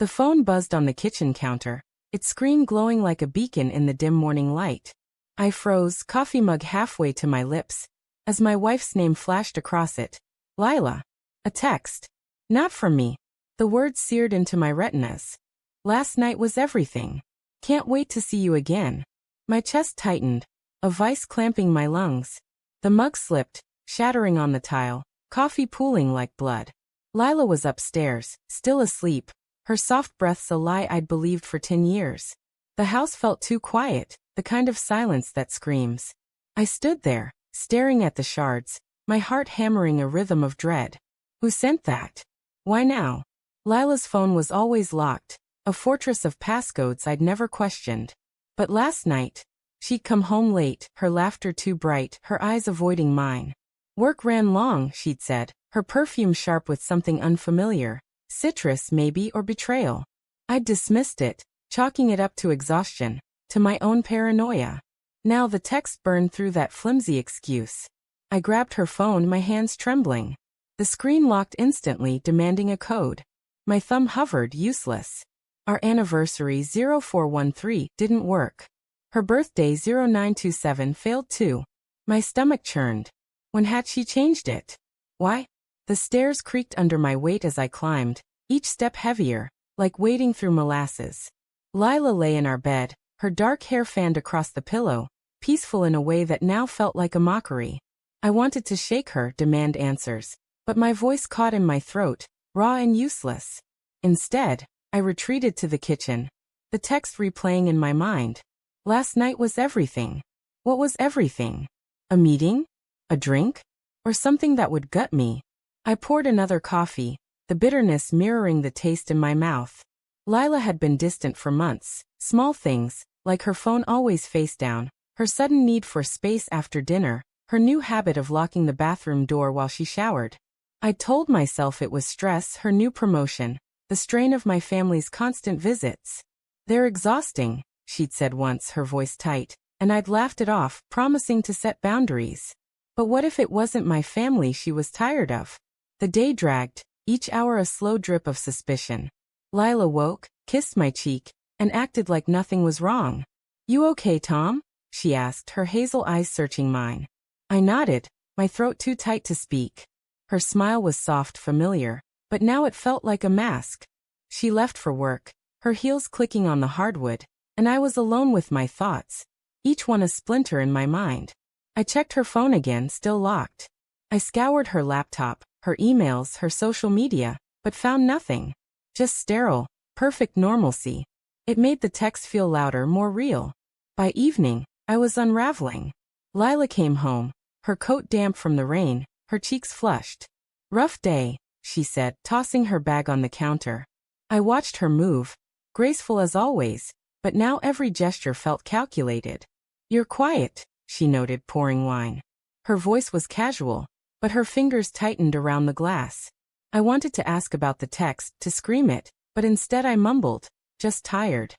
The phone buzzed on the kitchen counter, its screen glowing like a beacon in the dim morning light. I froze, coffee mug halfway to my lips, as my wife's name flashed across it. Lila. A text. Not from me. The words seared into my retinas. Last night was everything. Can't wait to see you again. My chest tightened, a vice clamping my lungs. The mug slipped, shattering on the tile, coffee pooling like blood. Lila was upstairs, still asleep, her soft breaths a lie I'd believed for 10 years. The house felt too quiet, the kind of silence that screams. I stood there, staring at the shards, my heart hammering a rhythm of dread. Who sent that? Why now? Lila's phone was always locked, a fortress of passcodes I'd never questioned. But last night, she'd come home late, her laughter too bright, her eyes avoiding mine. Work ran long, she'd said, her perfume sharp with something unfamiliar. Citrus, maybe, or betrayal. I'd dismissed it, chalking it up to exhaustion, to my own paranoia. Now the text burned through that flimsy excuse. I grabbed her phone, my hands trembling. The screen locked instantly, demanding a code. My thumb hovered, useless. Our anniversary 0413 didn't work. Her birthday 0927 failed too. My stomach churned. When had she changed it? Why? The stairs creaked under my weight as I climbed, each step heavier, like wading through molasses. Lila lay in our bed, her dark hair fanned across the pillow, peaceful in a way that now felt like a mockery. I wanted to shake her, demand answers, but my voice caught in my throat, raw and useless. Instead, I retreated to the kitchen, the text replaying in my mind. Last night was everything. What was everything? A meeting? A drink? Or something that would gut me? I poured another coffee, the bitterness mirroring the taste in my mouth. Lila had been distant for months, small things, like her phone always face down, her sudden need for space after dinner, her new habit of locking the bathroom door while she showered. I'd told myself it was stress, her new promotion, the strain of my family's constant visits. They're exhausting, she'd said once, her voice tight, and I'd laughed it off, promising to set boundaries. But what if it wasn't my family she was tired of? The day dragged, each hour a slow drip of suspicion. Lila woke, kissed my cheek, and acted like nothing was wrong. You okay, Tom? She asked, her hazel eyes searching mine. I nodded, my throat too tight to speak. Her smile was soft, familiar, but now it felt like a mask. She left for work, her heels clicking on the hardwood, and I was alone with my thoughts, each one a splinter in my mind. I checked her phone again, still locked. I scoured her laptop, her emails, her social media, but found nothing. Just sterile, perfect normalcy. It made the text feel louder, more real. By evening, I was unraveling. Lila came home, her coat damp from the rain, her cheeks flushed. Rough day, she said, tossing her bag on the counter. I watched her move, graceful as always, but now every gesture felt calculated. You're quiet, she noted, pouring wine. Her voice was casual, but her fingers tightened around the glass. I wanted to ask about the text, to scream it, but instead I mumbled, just tired.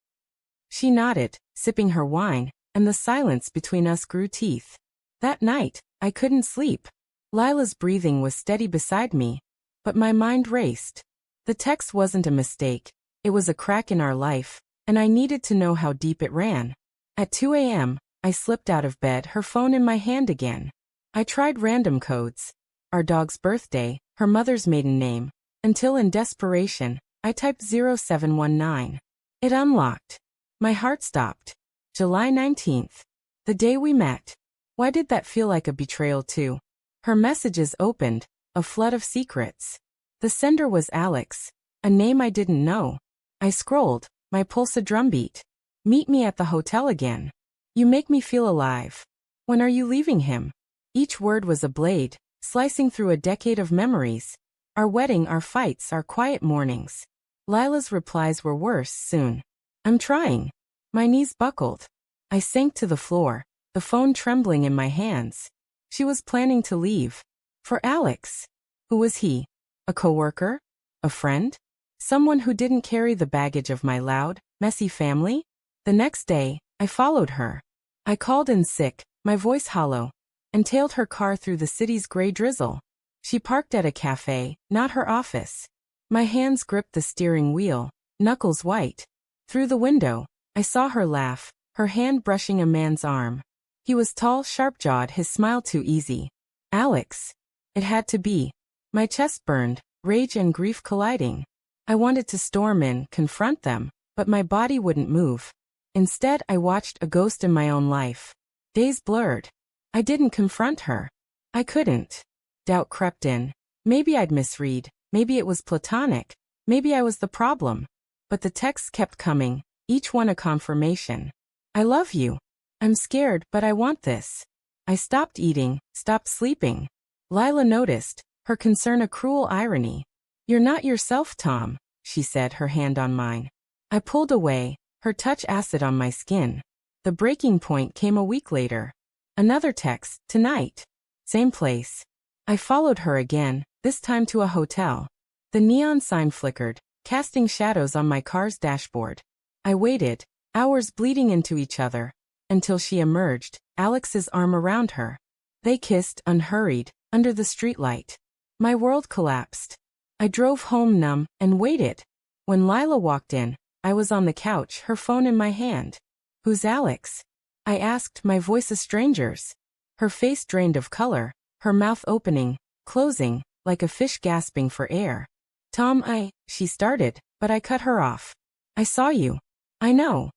She nodded, sipping her wine, and the silence between us grew teeth. That night, I couldn't sleep. Lila's breathing was steady beside me, but my mind raced. The text wasn't a mistake, it was a crack in our life, and I needed to know how deep it ran. At 2 a.m., I slipped out of bed, her phone in my hand again. I tried random codes, our dog's birthday, her mother's maiden name, until in desperation, I typed 0719. It unlocked. My heart stopped. July 19th. The day we met. Why did that feel like a betrayal too? Her messages opened, a flood of secrets. The sender was Alex, a name I didn't know. I scrolled, my pulse a drumbeat. Meet me at the hotel again. You make me feel alive. When are you leaving him? Each word was a blade, slicing through a decade of memories. Our wedding, our fights, our quiet mornings. Lila's replies were worse, soon. I'm trying. My knees buckled. I sank to the floor, the phone trembling in my hands. She was planning to leave. For Alex. Who was he? A coworker? A friend? Someone who didn't carry the baggage of my loud, messy family? The next day, I followed her. I called in sick, my voice hollow, and tailed her car through the city's gray drizzle. She parked at a cafe, not her office. My hands gripped the steering wheel, knuckles white. Through the window, I saw her laugh, her hand brushing a man's arm. He was tall, sharp-jawed, his smile too easy. Alex. It had to be. My chest burned, rage and grief colliding. I wanted to storm in, confront them, but my body wouldn't move. Instead, I watched a ghost in my own life. Days blurred. I didn't confront her. I couldn't. Doubt crept in. Maybe I'd misread. Maybe it was platonic. Maybe I was the problem. But the texts kept coming, each one a confirmation. I love you. I'm scared, but I want this. I stopped eating, stopped sleeping. Lila noticed, her concern a cruel irony. You're not yourself, Tom, she said, her hand on mine. I pulled away, her touch acid on my skin. The breaking point came a week later. Another text, tonight. Same place. I followed her again, this time to a hotel. The neon sign flickered, casting shadows on my car's dashboard. I waited, hours bleeding into each other, until she emerged, Alex's arm around her. They kissed, unhurried, under the streetlight. My world collapsed. I drove home numb and waited. When Lila walked in, I was on the couch, her phone in my hand. Who's Alex? I asked, my voice a stranger's. Her face drained of color, her mouth opening, closing, like a fish gasping for air. Tom, she started, but I cut her off. I saw you. I know.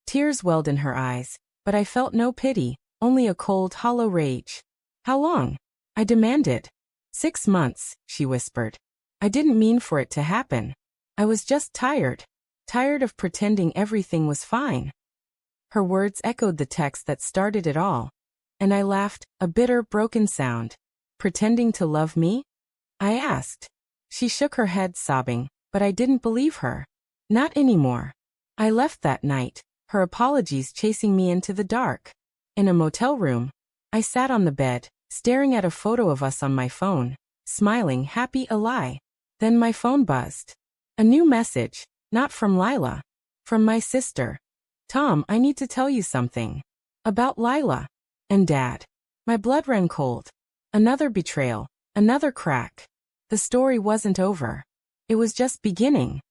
Tears welled in her eyes, but I felt no pity, only a cold, hollow rage. How long? I demanded. 6 months, she whispered. I didn't mean for it to happen. I was just tired. Tired of pretending everything was fine. Her words echoed the text that started it all. And I laughed, a bitter, broken sound. Pretending to love me? I asked. She shook her head, sobbing, but I didn't believe her. Not anymore. I left that night, her apologies chasing me into the dark. In a motel room, I sat on the bed, staring at a photo of us on my phone, smiling, happy, a lie. Then my phone buzzed. A new message, not from Lila. From my sister. Tom, I need to tell you something. About Lila. And Dad. My blood ran cold. Another betrayal. Another crack. The story wasn't over. It was just beginning.